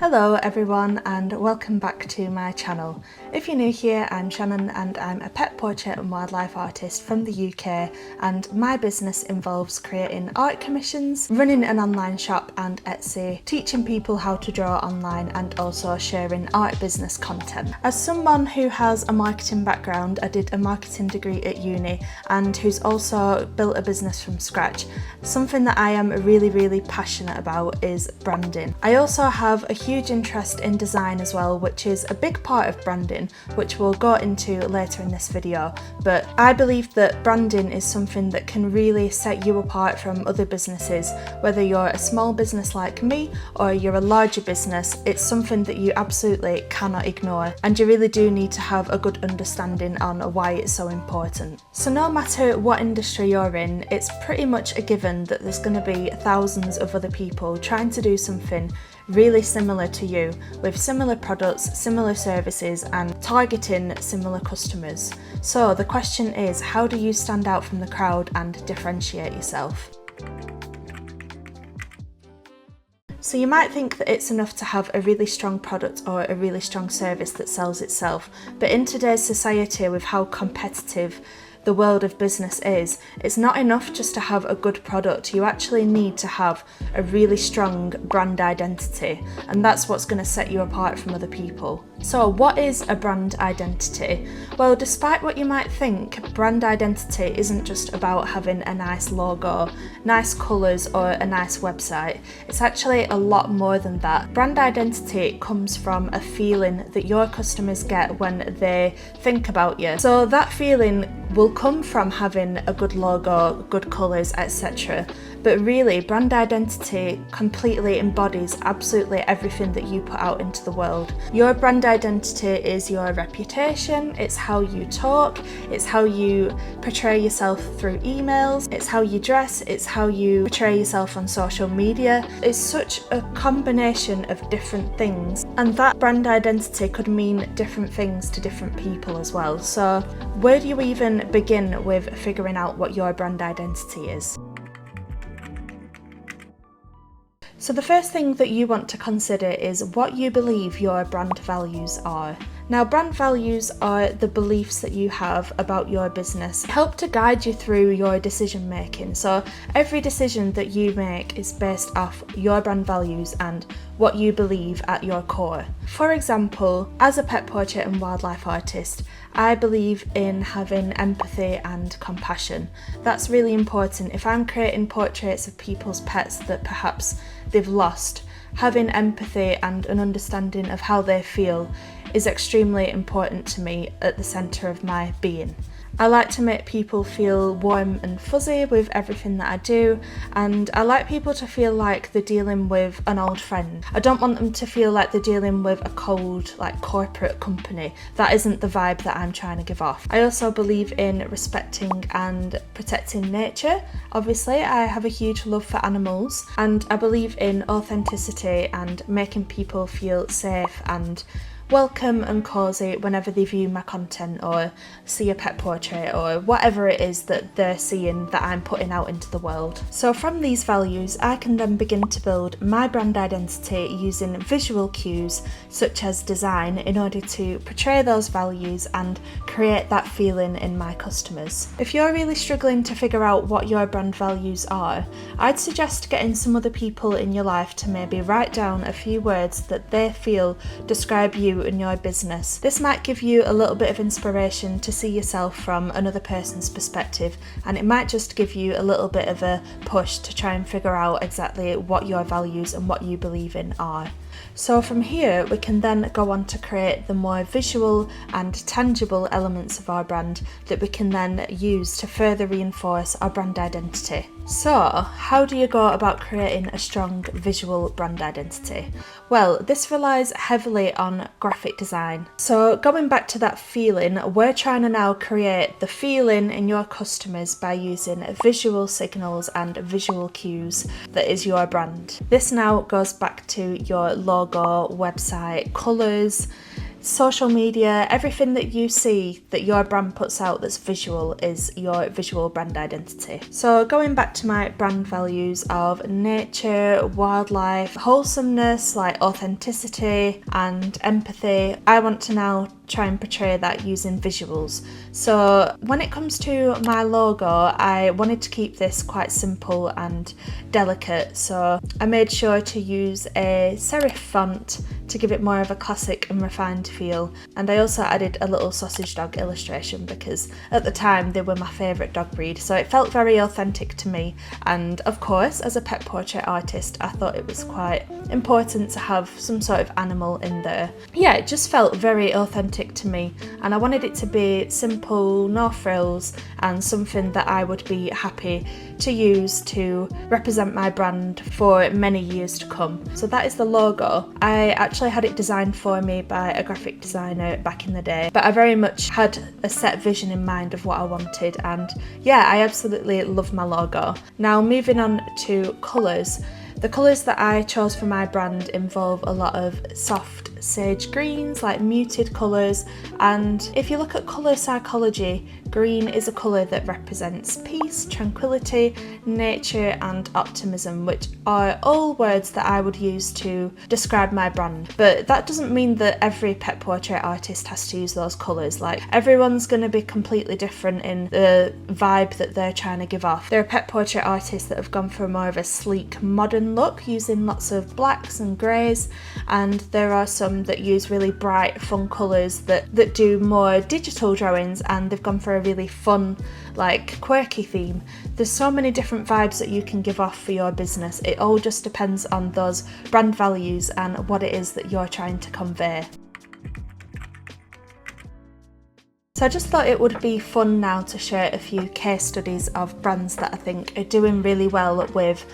Hello everyone and welcome back to my channel. If you're new here, I'm Shannon and I'm a pet portrait and wildlife artist from the UK, and my business involves creating art commissions, running an online shop and Etsy, teaching people how to draw online and also sharing art business content. As someone who has a marketing background, I did a marketing degree at uni and who's also built a business from scratch, something that I am really passionate about is branding. I also have a huge interest in design as well, which is a big part of branding, which we'll go into later in this video. But I believe that branding is something that can really set you apart from other businesses. Whether you're a small business like me or you're a larger business, it's something that you absolutely cannot ignore, and you really do need to have a good understanding on why it's so important. So no matter what industry you're in, it's pretty much a given that there's going to be thousands of other people trying to do something really similar to you, with similar products, similar services and targeting similar customers. So the question is, how do you stand out from the crowd and differentiate yourself? So you might think that it's enough to have a really strong product or a really strong service that sells itself, but in today's society, with how competitive the world of business is, it's not enough just to have a good product. You actually need to have a really strong brand identity, and that's what's going to set you apart from other people. So what is a brand identity? Well, despite what you might think, brand identity isn't just about having a nice logo, nice colours or a nice website. It's actually a lot more than that. Brand identity comes from a feeling that your customers get when they think about you. So that feeling will come from having a good logo, good colours, etc. But really, brand identity completely embodies absolutely everything that you put out into the world. Your brand identity is your reputation, it's how you talk, it's how you portray yourself through emails, it's how you dress, it's how you portray yourself on social media. It's such a combination of different things, and that brand identity could mean different things to different people as well. So where do you even begin with figuring out what your brand identity is? So the first thing that you want to consider is what you believe your brand values are. Now, brand values are the beliefs that you have about your business. They help to guide you through your decision making. So every decision that you make is based off your brand values and what you believe at your core. For example, as a pet portrait and wildlife artist, I believe in having empathy and compassion. That's really important. If I'm creating portraits of people's pets that perhaps they've lost, having empathy and an understanding of how they feel is extremely important to me at the centre of my being. I like to make people feel warm and fuzzy with everything that I do, and I like people to feel like they're dealing with an old friend. I don't want them to feel like they're dealing with a cold, corporate company. That isn't the vibe that I'm trying to give off. I also believe in respecting and protecting nature. Obviously, I have a huge love for animals, and I believe in authenticity and making people feel safe and welcome and cosy whenever they view my content or see a pet portrait or whatever it is that they're seeing that I'm putting out into the world. So from these values, I can then begin to build my brand identity using visual cues such as design in order to portray those values and create that feeling in my customers. If you're really struggling to figure out what your brand values are, I'd suggest getting some other people in your life to maybe write down a few words that they feel describe you in your business. This might give you a little bit of inspiration to see yourself from another person's perspective, and it might just give you a little bit of a push to try and figure out exactly what your values and what you believe in are. So from here, we can then go on to create the more visual and tangible elements of our brand that we can then use to further reinforce our brand identity. So, how do you go about creating a strong visual brand identity? Well, this relies heavily on graphic design. So going back to that feeling, we're trying to now create the feeling in your customers by using visual signals and visual cues that is your brand. This now goes back to your logo, website, colours, social media, everything that you see that your brand puts out that's visual is your visual brand identity. So going back to my brand values of nature, wildlife, wholesomeness, like authenticity and empathy, I want to now try and portray that using visuals. So when it comes to my logo, I wanted to keep this quite simple and delicate, so I made sure to use a serif font to give it more of a classic and refined feel, and I also added a little sausage dog illustration because at the time they were my favourite dog breed, so it felt very authentic to me. And of course, as a pet portrait artist, I thought it was quite important to have some sort of animal in there. Yeah, it just felt very authentic to me, and I wanted it to be simple, no frills, and something that I would be happy to use to represent my brand for many years to come. So that is the logo. I actually had it designed for me by a graphic designer back in the day, but I very much had a set vision in mind of what I wanted, and yeah, I absolutely love my logo. Now moving on to colours. The colours that I chose for my brand involve a lot of soft sage greens, like muted colours, and if you look at colour psychology, green is a colour that represents peace, tranquility, nature and optimism, which are all words that I would use to describe my brand. But that doesn't mean that every pet portrait artist has to use those colours. Like, everyone's going to be completely different in the vibe that they're trying to give off. There are pet portrait artists that have gone for more of a sleek, modern look using lots of blacks and greys, and there are some that use really bright, fun colours that do more digital drawings, and they've gone for a really fun, like quirky theme. There's so many different vibes that you can give off for your business. It all just depends on those brand values and what it is that you're trying to convey. So I just thought it would be fun now to share a few case studies of brands that I think are doing really well with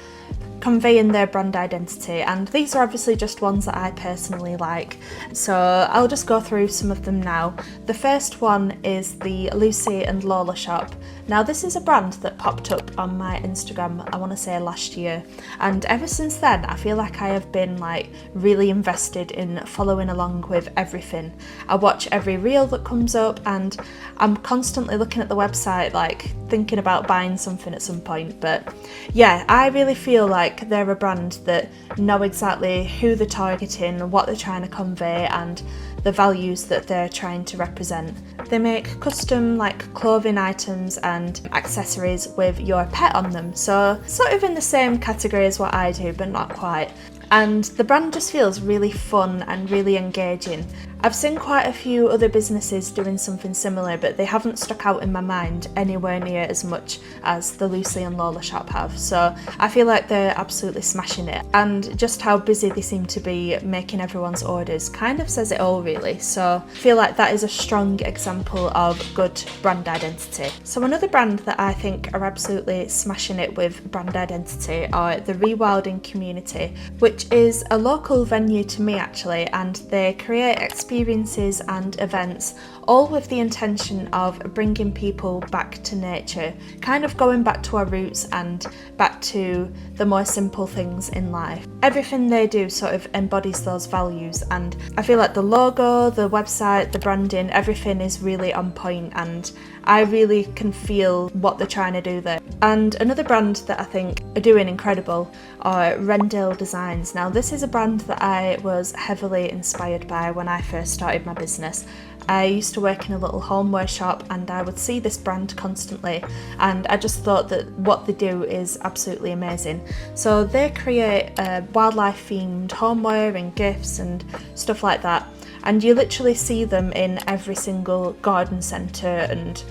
conveying their brand identity, and these are obviously just ones that I personally like, so I'll just go through some of them now. The first one is the Lucy and Lola shop. Now this is a brand that popped up on my Instagram, I want to say last year, and ever since then I feel like I have been like really invested in following along with everything. I watch every reel that comes up, and I'm constantly looking at the website, like thinking about buying something at some point. But yeah, I really feel like they're a brand that know exactly who they're targeting, what they're trying to convey, and the values that they're trying to represent. They make custom like clothing items and accessories with your pet on them, so sort of in the same category as what I do, but not quite. And the brand just feels really fun and really engaging. I've seen quite a few other businesses doing something similar, but they haven't stuck out in my mind anywhere near as much as the Lucy and Lola shop have, so I feel like they're absolutely smashing it, and just how busy they seem to be making everyone's orders kind of says it all really. So I feel like that is a strong example of good brand identity. So another brand that I think are absolutely smashing it with brand identity are the Rewilding Community, which is a local venue to me actually, and they create experiences and events all with the intention of bringing people back to nature, kind of going back to our roots and back to the more simple things in life. Everything they do sort of embodies those values, and I feel like the logo, the website, the branding, everything is really on point, and I really can feel what they're trying to do there. And another brand that I think are doing incredible are Rendale Designs. Now this is a brand that I was heavily inspired by when I first started my business. I used to work in a little homeware shop, and I would see this brand constantly, and I just thought that what they do is absolutely amazing. So they create wildlife themed homeware and gifts and stuff like that, and you literally see them in every single garden centre and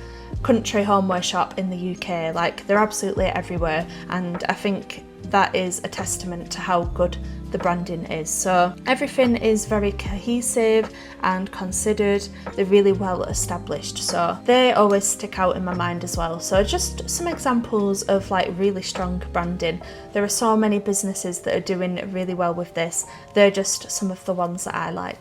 country homeware shop in the UK. Like, they're absolutely everywhere, and I think that is a testament to how good the branding is. So everything is very cohesive and considered. They're really well established, so they always stick out in my mind as well. So just some examples of like really strong branding. There are so many businesses that are doing really well with this. They're just some of the ones that I like.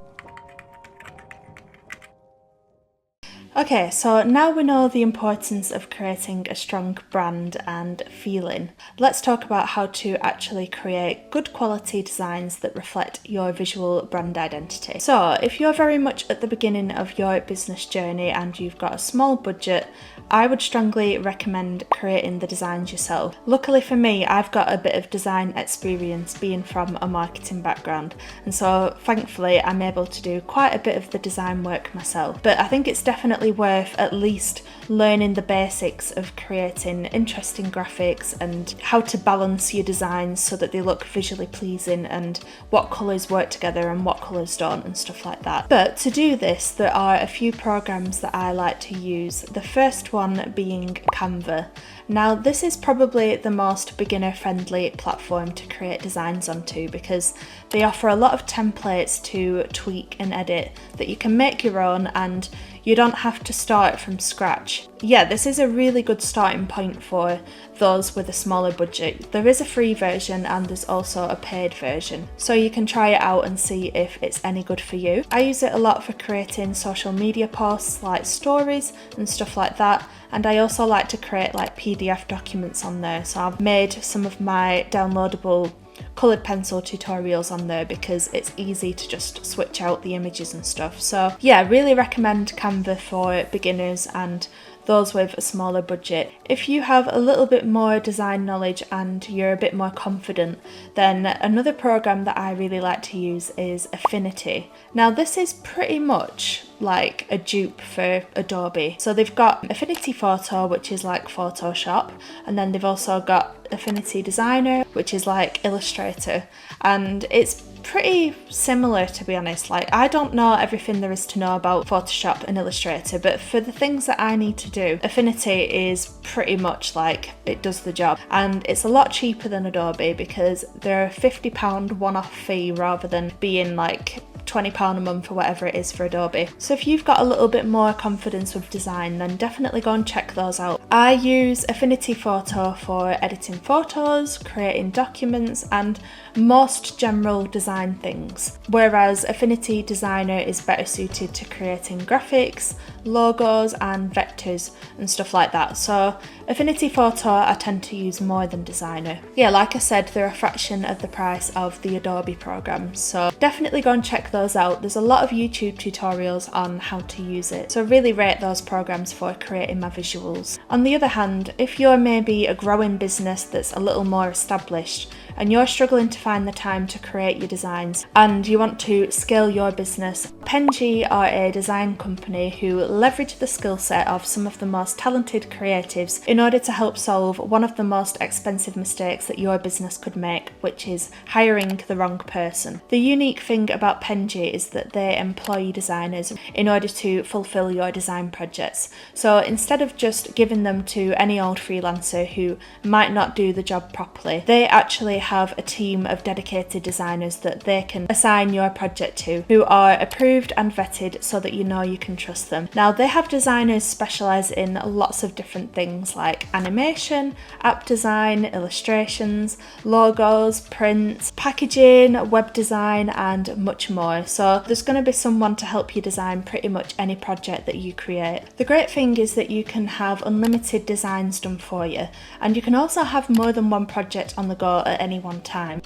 Okay, so now we know the importance of creating a strong brand and feeling. Let's talk about how to actually create good quality designs that reflect your visual brand identity. So if you're very much at the beginning of your business journey and you've got a small budget, I would strongly recommend creating the designs yourself. Luckily for me, I've got a bit of design experience being from a marketing background, and so thankfully I'm able to do quite a bit of the design work myself. But I think it's definitely worth at least learning the basics of creating interesting graphics and how to balance your designs so that they look visually pleasing and what colours work together and what colours don't and stuff like that. But to do this, there are a few programs that I like to use. The first one being Canva. Now this is probably the most beginner friendly platform to create designs onto because they offer a lot of templates to tweak and edit that you can make your own, and you don't have to start from scratch. Yeah, this is a really good starting point for those with a smaller budget. There is a free version and there's also a paid version, so you can try it out and see if it's any good for you. I use it a lot for creating social media posts like stories and stuff like that, and I also like to create like PDF documents on there, so I've made some of my downloadable coloured pencil tutorials on there because it's easy to just switch out the images and stuff. So yeah, I really recommend Canva for beginners and those with a smaller budget. If you have a little bit more design knowledge and you're a bit more confident, then another program that I really like to use is Affinity. Now this is pretty much like a dupe for Adobe. So they've got Affinity Photo, which is like Photoshop, and then they've also got Affinity Designer, which is like Illustrator, and it's pretty similar, to be honest. Like, I don't know everything there is to know about Photoshop and Illustrator, but for the things that I need to do, Affinity is pretty much like it does the job, and it's a lot cheaper than Adobe because they're a £50 one-off fee rather than being like £20 a month or whatever it is for Adobe. So if you've got a little bit more confidence with design, then definitely go and check those out. I use Affinity Photo for editing photos, creating documents, and most general design things, whereas Affinity Designer is better suited to creating graphics, logos and vectors and stuff like that. So Affinity Photo I tend to use more than Designer. Yeah, like I said, they're a fraction of the price of the Adobe programs, so definitely go and check those out. There's a lot of YouTube tutorials on how to use it, so really rate those programs for creating my visuals. On the other hand, if you're maybe a growing business that's a little more established and you're struggling to find the time to create your designs and you want to scale your business, Penji are a design company who leverage the skill set of some of the most talented creatives in order to help solve one of the most expensive mistakes that your business could make, which is hiring the wrong person. The unique thing about Penji is that they employ designers in order to fulfill your design projects. So instead of just giving them to any old freelancer who might not do the job properly, they actually have a team of dedicated designers that they can assign your project to, who are approved and vetted so that you know you can trust them. Now they have designers specialise in lots of different things like animation, app design, illustrations, logos, prints, packaging, web design and much more. So there's going to be someone to help you design pretty much any project that you create. The great thing is that you can have unlimited designs done for you, and you can also have more than one project on the go at any one time.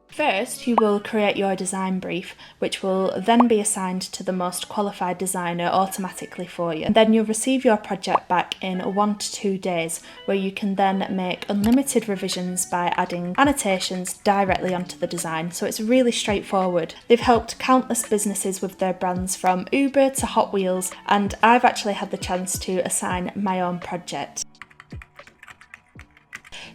First, you will create your design brief, which will then be assigned to the most qualified designer automatically for you. And then you'll receive your project back in 1 to 2 days, where you can then make unlimited revisions by adding annotations directly onto the design. So it's really straightforward. They've helped countless businesses with their brands from Uber to Hot Wheels, and I've actually had the chance to assign my own project.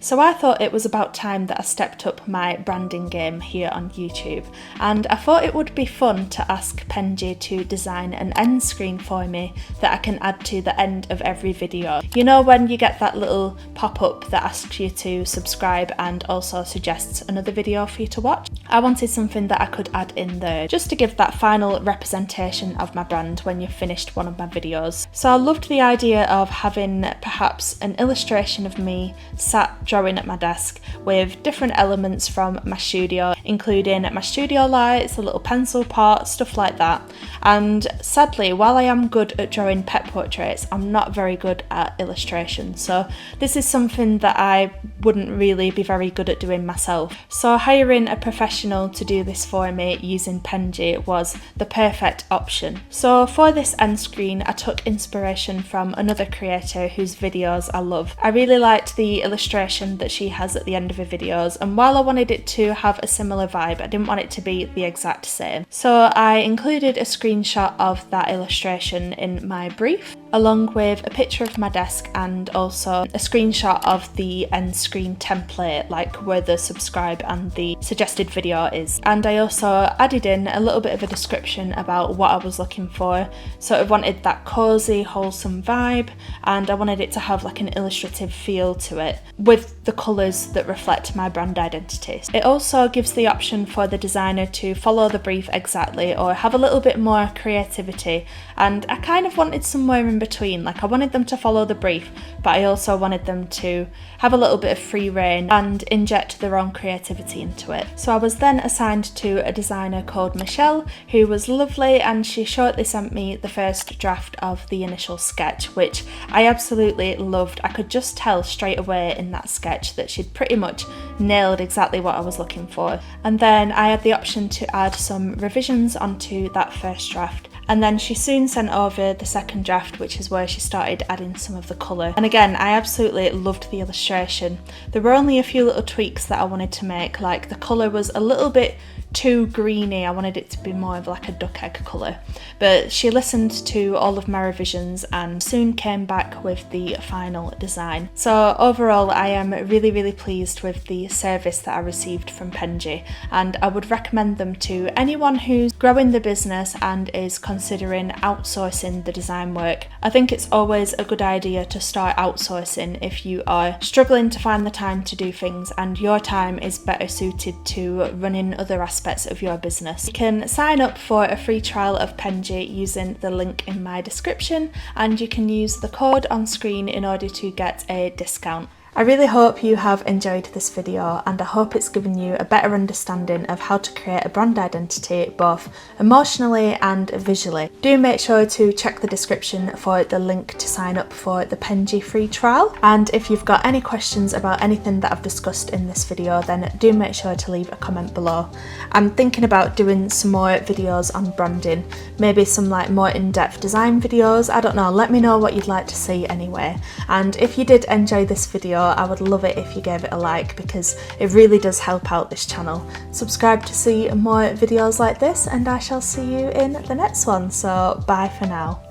So I thought it was about time that I stepped up my branding game here on YouTube, and I thought it would be fun to ask Penji to design an end screen for me that I can add to the end of every video. You know when you get that little pop-up that asks you to subscribe and also suggests another video for you to watch? I wanted something that I could add in there just to give that final representation of my brand when you've finished one of my videos. So I loved the idea of having perhaps an illustration of me sat drawing at my desk with different elements from my studio, including my studio lights, a little pencil pot, stuff like that. And sadly, while I am good at drawing pet portraits, I'm not very good at illustration. So this is something that I wouldn't really be very good at doing myself. So hiring a professional to do this for me using Penji was the perfect option. So for this end screen, I took inspiration from another creator whose videos I love. I really liked the illustration that she has at the end of her videos, and while I wanted it to have a similar vibe, I didn't want it to be the exact same. So I included a screenshot of that illustration in my brief, along with a picture of my desk and also a screenshot of the end screen template, like where the subscribe and the suggested video is. And I also added in a little bit of a description about what I was looking for. So I wanted that cozy, wholesome vibe, and I wanted it to have like an illustrative feel to it with the colours that reflect my brand identity. It also gives the option for the designer to follow the brief exactly or have a little bit more creativity, and I kind of wanted somewhere in between. Like, I wanted them to follow the brief, but I also wanted them to have a little bit of free rein and inject their own creativity into it. So I was then assigned to a designer called Michelle, who was lovely, and she shortly sent me the first draft of the initial sketch, which I absolutely loved. I could just tell straight away in that sketch that she'd pretty much nailed exactly what I was looking for. And then I had the option to add some revisions onto that first draft. And then she soon sent over the second draft, which is where she started adding some of the colour. And again, I absolutely loved the illustration. There were only a few little tweaks that I wanted to make, like the colour was a little bit too greeny. I wanted it to be more of like a duck egg colour. But she listened to all of my revisions and soon came back with the final design. So overall, I am really, really pleased with the service that I received from Penji, and I would recommend them to anyone who's growing the business and is considering outsourcing the design work. I think it's always a good idea to start outsourcing if you are struggling to find the time to do things and your time is better suited to running other aspects of your business. You can sign up for a free trial of Penji using the link in my description, and you can use the code on screen in order to get a discount. I really hope you have enjoyed this video, and I hope it's given you a better understanding of how to create a brand identity both emotionally and visually. Do make sure to check the description for the link to sign up for the Penji free trial, and if you've got any questions about anything that I've discussed in this video, then do make sure to leave a comment below. I'm thinking about doing some more videos on branding, maybe some like more in-depth design videos. I don't know, let me know what you'd like to see anyway. And if you did enjoy this video, I would love it if you gave it a like, because it really does help out this channel. Subscribe to see more videos like this, and I shall see you in the next one. So bye for now.